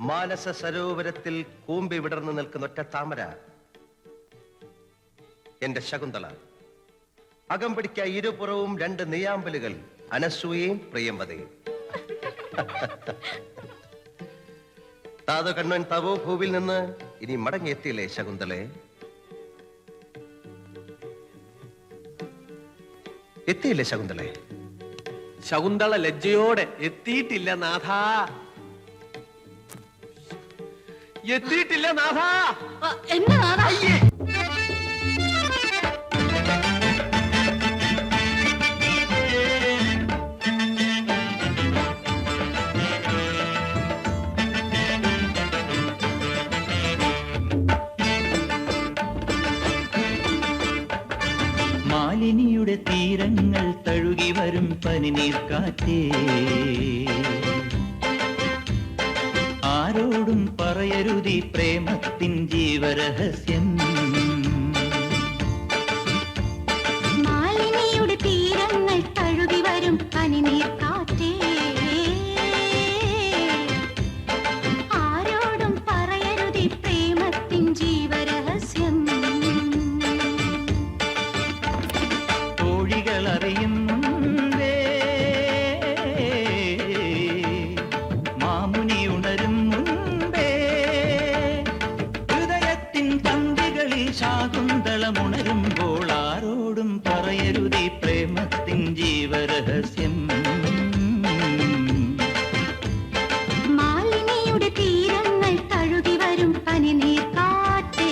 മാനസ സരോവരത്തിൽ കൂമ്പി വിടർന്നു നിൽക്കുന്ന ഒറ്റ താമര എന്റെ ശകുന്തള. അകമ്പടിക്ക ഇരുപുറവും രണ്ട് നെയ്യാമ്പലുകൾ, അനസൂയയും പ്രിയംവതയും. താതു കണ്ണൻ തവോ ഭൂവിൽ നിന്ന് ഇനി മടങ്ങിയെത്തിയില്ലേ ശകുന്തളെ? എത്തിയില്ലേ ശകുന്തളെ? ശകുന്തള ലജ്ജയോടെ എത്തിയിട്ടില്ല നാഥ, എത്തിയിട്ടില്ല നാഥ. എന്റെ നാഥ, മാലിനിയുടെ തീരങ്ങൾ തഴുകി വരും പനിനീർ കാറ്റേ, ആരോടും പറയരുതി പ്രേമത്തിൻ ജീവരഹസ്യം. മാലിനിയുടെ തീരങ്ങൾ തഴുകി വരും പനിനീർ കാറ്റേ, ആരോടും പറയരുതി പ്രേമത്തിൻ ജീവരഹസ്യം. തോഴികൾ അറിയുന്നുണ്ടേ, മാമുനി ഉണരും മുൻപേ, ഹൃദയത്തിൻ തന്തികളിൽ ശാകുന്തളമുണരുമ്പോൾ ആരോടും പറയരുതി പ്രേമത്തിൻ ജീവരഹസ്യം. മാലിനിയുടെ തീരങ്ങൾ തഴുകി വരും പനിനീർ കാറ്റേ.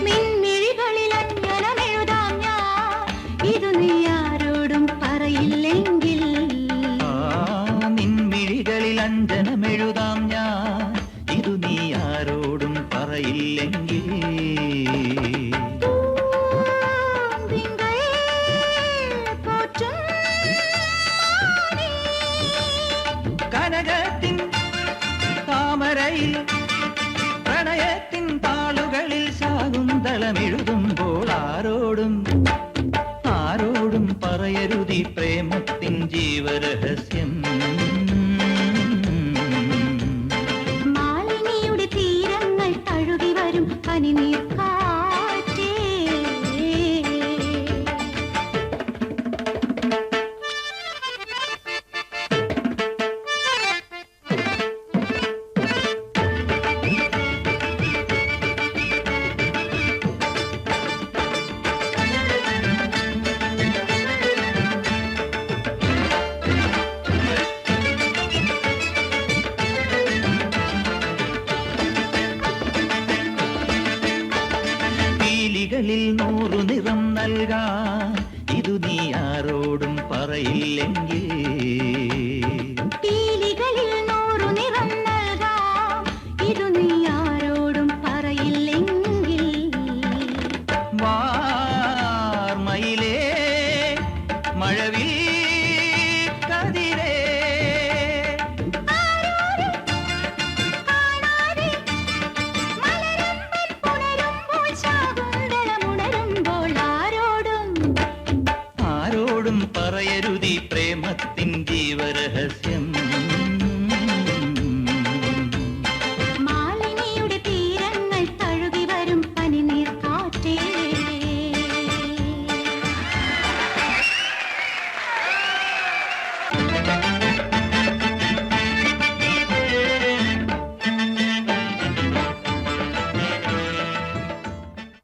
നിൻമിഴികളിൽ അഞ്ജനമെഴുതാം ഞാൻ, ഇതു നീ ആരോടും പറയില്ലെങ്കിൽ. നിൻമിഴികളിൽ അഞ്ജനമെഴുതാം ഞാൻ, ഇതു നീ ആരോടും പറയില്ലെങ്കിൽ. തിങ്കൾ പോറ്റും മാനേ, കനകത്തിൻ താമരയിൽ പ്രണയത്തിൻ താളുകളിൽ ശാകുന്തളമെഴുതുമ്പോൾ ആരോടും പറയരുതി പ്രേമത്തിൻ ജീവരഹസ്യം. മാലിനിയുടെ തീരങ്ങൾ തഴുകി വരും പനിനീർ കാറ്റേ. പീലികളിൽ 100 നിറം നൽകാൻ, ഇതു നീ ആരോടും പറയില്ലെങ്കിൽ. പീലികളിൽ 100 നിറം നൽകാം, ഇതു നീ ആരോടും പറയില്ലെങ്കിൽ. വാർമയിലേ മഴവിൽ കതിരേ, ആരോരും കാണാതെ മലരമ്പൻ പുണരുമ്പോൾ ശാകുന്തളമുണരുമ്പോൾ ആരോടും ആരോടും പറയരുതി പ്രേമത്തിൻ ജീവരഹസ്യം.